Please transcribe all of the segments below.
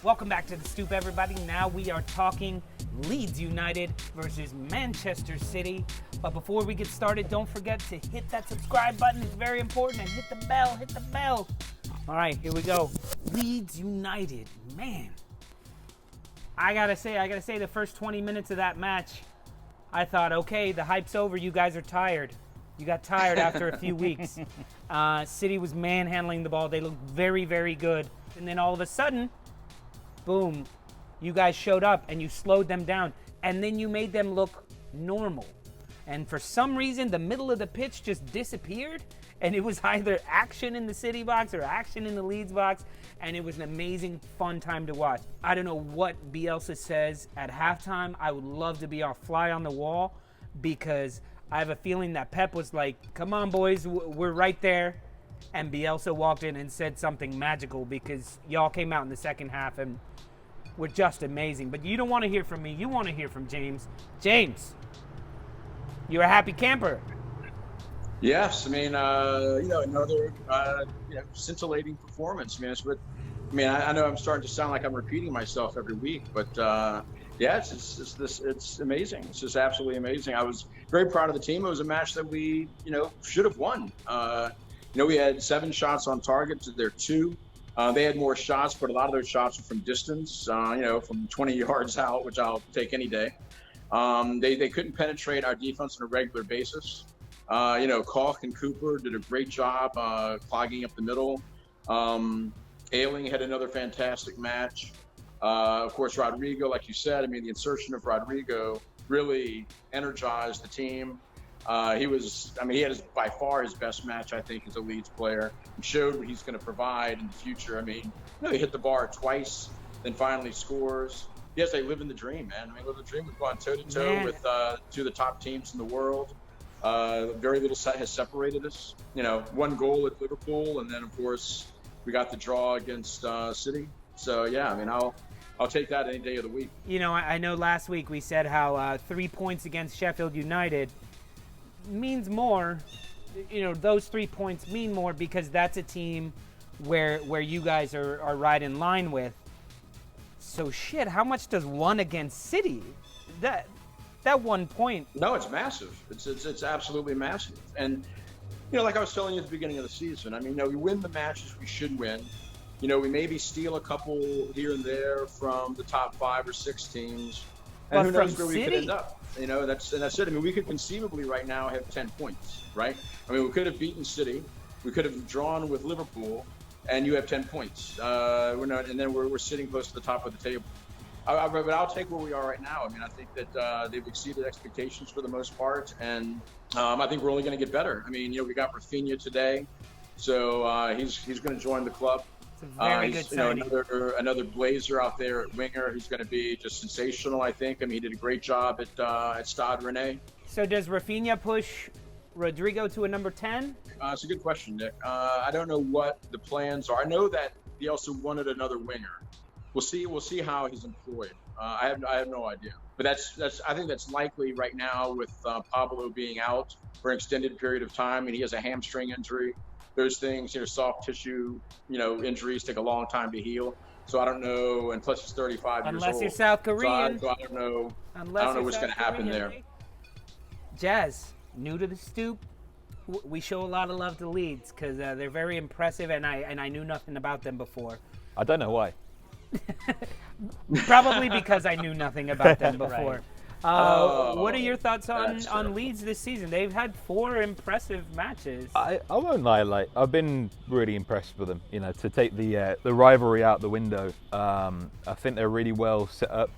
Welcome back to the Stoop, everybody. Now we are talking Leeds United versus Manchester City. But before we get started, don't forget to hit that subscribe button. It's very important. And hit the bell. All right, here we go. Leeds United, man. I gotta say, the first 20 minutes of that match, I thought, okay, the hype's over. You guys are tired. You got tired after a few weeks. City was manhandling the ball. They looked very, very good. And then all of a sudden, boom, you guys showed up and you slowed them down. And then you made them look normal. And for some reason, the middle of the pitch just disappeared. And it was either action in the City box or action in the Leeds box. And it was an amazing, fun time to watch. I don't know what Bielsa says at halftime. I would love to be a fly on the wall because I have a feeling that Pep was like, come on, boys, we're right there. And Bielsa walked in and said something magical because y'all came out in the second half and were just amazing. But you don't want to hear from me. You want to hear from James. James, you're a happy camper. Yes, I mean, another scintillating performance. I mean, I know I'm starting to sound like I'm repeating myself every week, but it's amazing. It's just absolutely amazing. I was very proud of the team. It was a match that we, should have won. We had 7 shots on target to their 2. They had more shots, but a lot of those shots were from distance, from 20 yards out, which I'll take any day. They couldn't penetrate our defense on a regular basis. Koch and Cooper did a great job clogging up the middle. Ayling had another fantastic match. Of course, Rodrigo, like you said, the insertion of Rodrigo really energized the team. He had by far his best match, I think, as a Leeds player. He showed what he's going to provide in the future. He hit the bar twice, then finally scores. Yes, they live in the dream, man. Live in the dream. We've gone toe-to-toe with 2 of the top teams in the world. Very little has separated us. 1 goal at Liverpool, and then, of course, we got the draw against City. So, yeah, I'll take that any day of the week. I know last week we said how 3 points against Sheffield United means more. Those 3 points mean more because that's a team where you guys are right in line with. So shit, how much does 1 against City? That 1 point. No, it's massive. It's absolutely massive. And like I was telling you at the beginning of the season, we win the matches we should win. We maybe steal a couple here and there from the top 5 or 6 teams. And who knows where we could end up. That's it. We could conceivably right now have 10 points, right? We could have beaten City, we could have drawn with Liverpool, and you have 10 points. We're sitting close to the top of the table. But I'll take where we are right now. I think that they've exceeded expectations for the most part, and I think we're only going to get better. We got Rafinha today, so he's going to join the club. It's a very good signing. Another Blazer out there at winger who's going to be just sensational, I think. He did a great job at Stade Rennais. So does Rafinha push Rodrigo to a number 10? It's a good question, Nick. I don't know what the plans are. I know that he also wanted another winger. We'll see how he's employed. I have no idea. But I think that's likely right now with Pablo being out for an extended period of time, and he has a hamstring injury. Those things, soft tissue, injuries take a long time to heal. So I don't know, and plus he's 35 years old. Unless you're South Korean. So I don't know. I don't know what's going to happen there. Jazz, new to the Stoop. We show a lot of love to Leeds because they're very impressive, and I knew nothing about them before. I don't know why. Probably because I knew nothing about them before. Right. What are your thoughts on Leeds this season? They've had 4 impressive matches. I won't lie, I've been really impressed with them. To take the rivalry out the window, I think they're really well set up.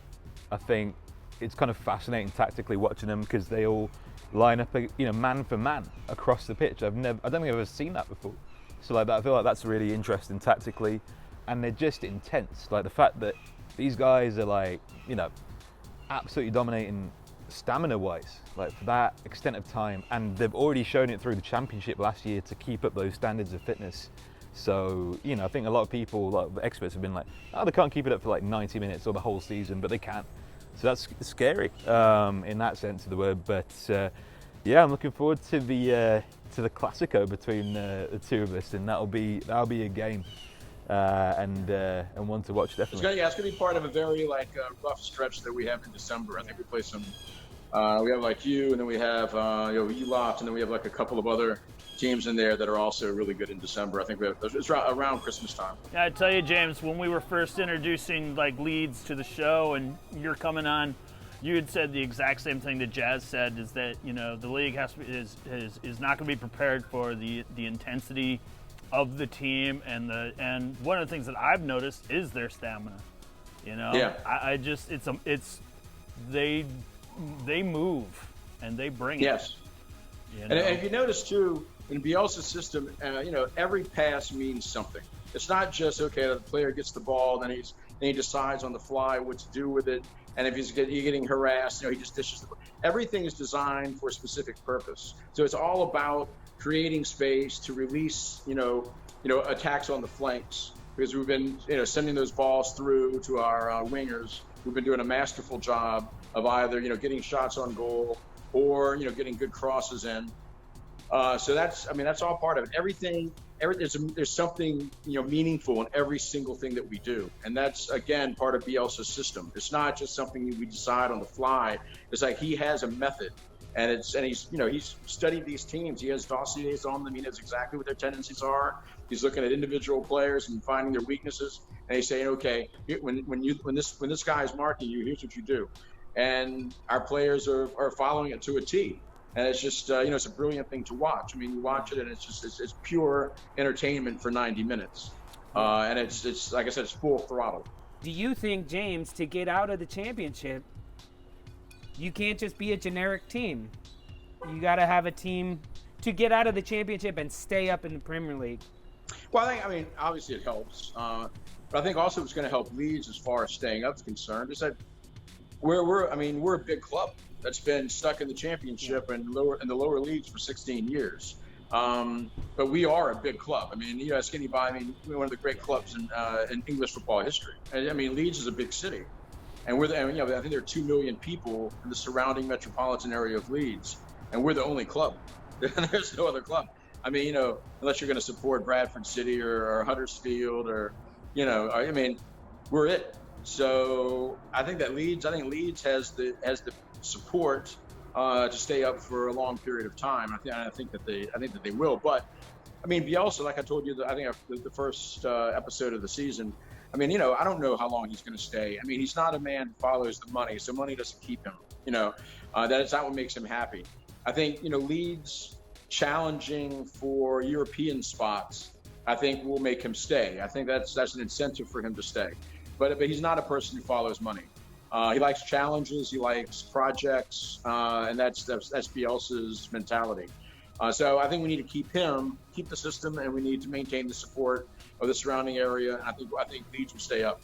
I think it's kind of fascinating tactically watching them because they all line up, man for man across the pitch. I don't think I've ever seen that before. So I feel like that's really interesting tactically, and they're just intense. The fact that these guys are absolutely dominating stamina-wise, for that extent of time, and they've already shown it through the Championship last year to keep up those standards of fitness. So, I think a lot of people, the experts have been they can't keep it up for 90 minutes or the whole season, but they can. So that's scary in that sense of the word. But I'm looking forward to the Classico between the 2 of us, and that'll be a game. and one to watch definitely. It's gonna be part of a very rough stretch that we have in December. I think we play some. We have you, and then we have ULOFT, and then we have a couple of other teams in there that are also really good in December. I think it's around Christmas time. Yeah, I tell you, James, when we were first introducing Leeds to the show, and you're coming on, you had said the exact same thing that Jazz said, is that the league is not going to be prepared for the intensity of the team, and one of the things that I've noticed is their stamina. Yeah. They move and they bring yes. it. And if you notice too, in Bielsa's system, every pass means something. It's not just the player gets the ball, then he decides on the fly what to do with it, and if you're getting harassed, he just dishes the ball. Everything is designed for a specific purpose. So it's all about creating space to release, attacks on the flanks, because we've been, sending those balls through to our wingers. We've been doing a masterful job of either, getting shots on goal or, getting good crosses in. So that's all part of it. There's something, meaningful in every single thing that we do. And that's, again, part of Bielsa's system. It's not just something we decide on the fly. It's he has a method. And he's studied these teams. He has dossiers on them. He knows exactly what their tendencies are. He's looking at individual players and finding their weaknesses. And he's saying, okay, when this guy is marking you, here's what you do. And our players are following it to a T. And it's just, it's a brilliant thing to watch. I mean, you watch it and it's pure entertainment for 90 minutes. And it's like I said, it's full throttle. Do you think, James, to get out of the championship, you can't just be a generic team? You got to have a team to get out of the championship and stay up in the Premier League. Well, I mean, obviously it helps. But I think also it's going to help Leeds as far as staying up is concerned. Is that we're a big club that's been stuck in the championship and the lower leagues for 16 years. But we are a big club. I mean, ask anybody. We're one of the great clubs in English football history. And I mean, Leeds is a big city. And I think there are 2 million people in the surrounding metropolitan area of Leeds, and we're the only club. There's no other club. I mean, unless you're going to support Bradford City or Huddersfield we're it. So I think Leeds has the support to stay up for a long period of time. I think that they will. But I mean, Bielsa, like I told you, I think the first episode of the season. I mean, I don't know how long he's going to stay. I mean, he's not a man who follows the money, so money doesn't keep him. That is not what makes him happy. I think, Leeds challenging for European spots, I think will make him stay. I think that's an incentive for him to stay. But he's not a person who follows money. He likes challenges, he likes projects, and that's Bielsa's mentality. So I think we need to keep the system, and we need to maintain the support of the surrounding area. I think Leeds will stay up.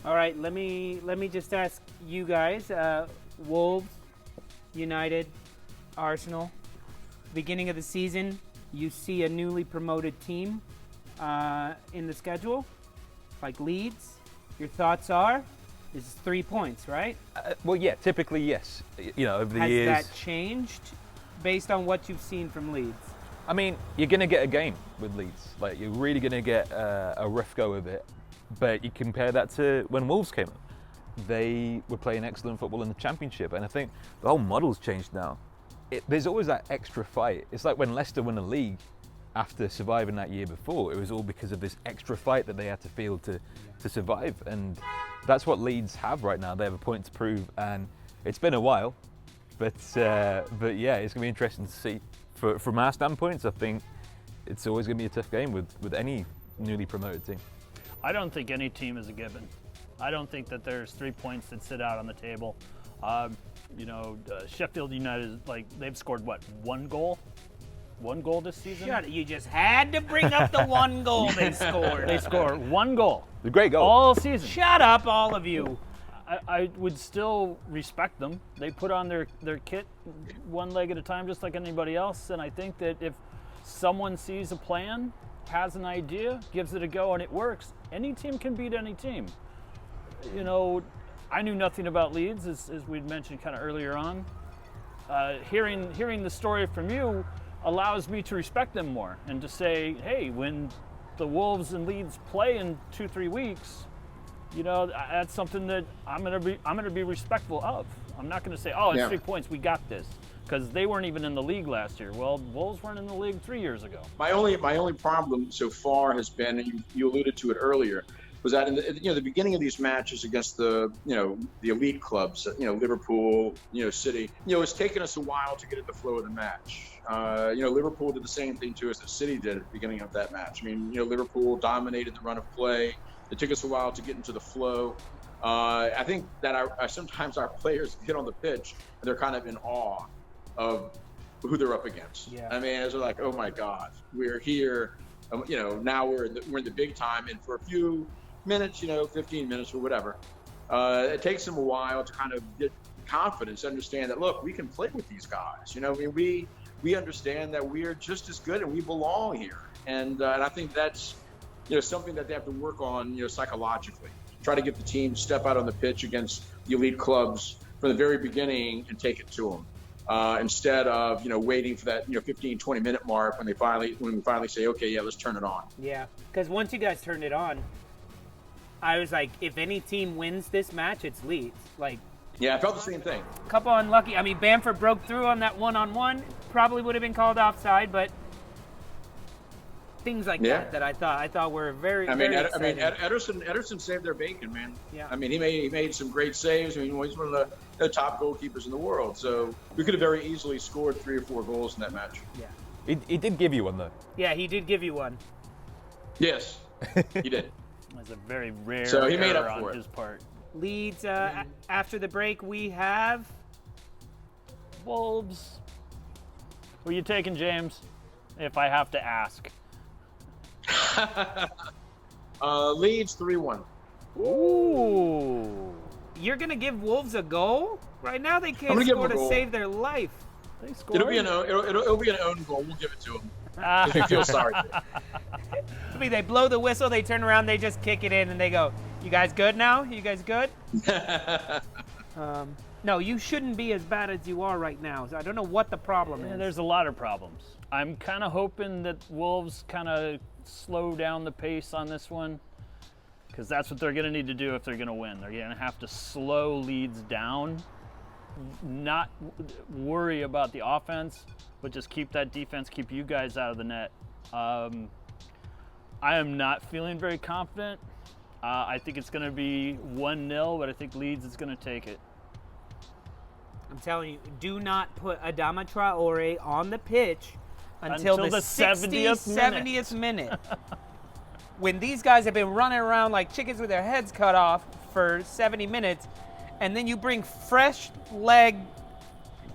All right, let me just ask you guys: Wolves, United, Arsenal. Beginning of the season, you see a newly promoted team in the schedule, like Leeds. Your thoughts are? This is 3 points, right? Well, yeah, typically yes. Over the years. Has that changed based on what you've seen from Leeds? I mean, you're going to get a game with Leeds. You're really going to get a rough go of it. But you compare that to when Wolves came up. They were playing excellent football in the Championship. And I think the whole model's changed now. There's always that extra fight. It's like when Leicester won a league after surviving that year before. It was all because of this extra fight that they had to feel to survive. And that's what Leeds have right now. They have a point to prove. And it's been a while. But yeah, it's going to be interesting to see. From our standpoints, I think it's always going to be a tough game with any newly promoted team. I don't think any team is a given. I don't think that there's 3 points that sit out on the table. Sheffield United, they've scored, one goal? 1 goal this season? Shut it. You just had to bring up the 1 goal they scored. They scored 1 goal. The great goal. All season. Shut up, all of you. I would still respect them. They put on their kit one leg at a time, just like anybody else. And I think that if someone sees a plan, has an idea, gives it a go, and it works, any team can beat any team. I knew nothing about Leeds, as we'd mentioned kind of earlier on. Hearing the story from you allows me to respect them more and to say, hey, when the Wolves and Leeds play in 2-3 weeks, you know, that's something that I'm gonna be respectful of. I'm not gonna say, oh, it's 3 points, we got this, because they weren't even in the league last year. Well, Wolves weren't in the league 3 years ago. My only problem so far has been, and you alluded to it earlier, was that in the beginning of these matches against the elite clubs, Liverpool, City, it's taken us a while to get at the flow of the match. Liverpool did the same thing to us that City did at the beginning of that match. I mean, Liverpool dominated the run of play. It took us a while to get into the flow. I think that sometimes our players get on the pitch and they're kind of in awe of who they're up against. Yeah. I mean, it's like, oh my God, we're here. Now we're in the big time, and for a few minutes, 15 minutes or whatever, it takes them a while to kind of get confidence, understand that, look, we can play with these guys. I mean, we understand that we are just as good and we belong here, and I think that's something that they have to work on, psychologically. Try to get the team to step out on the pitch against the elite clubs from the very beginning and take it to them, instead of waiting for that 15-20 minute mark when we finally say, okay, yeah, let's turn it on. Yeah, because once you guys turned it on, I was like, if any team wins this match, it's Leeds. Like, yeah, I felt the same thing. A couple unlucky. I mean, Bamford broke through on that one-on-one. Probably would have been called offside, but things like that I thought were very. Ederson saved their bacon, man. Yeah. I mean, he made some great saves. I mean, he's one of the top goalkeepers in the world. So we could have very easily scored 3 or 4 goals in that match. Yeah. He did give you one, though. Yeah, he did give you one. Yes, he did. That's a very rare So he made error up for on it. his part. Leeds, after the break, we have Wolves. Who are you taking, James? If I have to ask. Leeds 3-1. Ooh. You're going to give Wolves a goal? Right now they can't gonna give score them a to goal. save their life. They scored. It'll be an own goal. We'll give it to him. If we feel sorry for it. I mean, they blow the whistle, they turn around, they just kick it in, and they go, you guys good now? You guys good? No, you shouldn't be as bad as you are right now. So I don't know what the problem is. There's a lot of problems. I'm kind of hoping that Wolves kind of slow down the pace on this one, because that's what they're going to need to do if they're going to win. They're going to have to slow Leeds down, not worry about the offense, but just keep that defense, keep you guys out of the net. I am not feeling very confident. I think it's going to be 1-0, but I think Leeds is going to take it. I'm telling you, do not put Adama Traore on the pitch until the 70th minute. When these guys have been running around like chickens with their heads cut off for 70 minutes, and then you bring fresh leg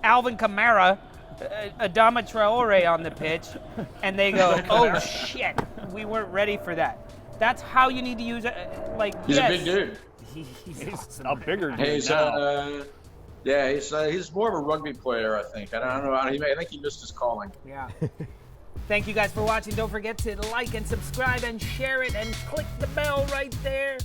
Alvin Kamara, Adama Traore on the pitch, and they go, oh shit, we weren't ready for that. That's how you need to use it. He's a big dude. He's awesome. A bigger dude now. He's more of a rugby player, I think. I don't know. I think he missed his calling. Yeah. Thank you guys for watching. Don't forget to like and subscribe and share it and click the bell right there.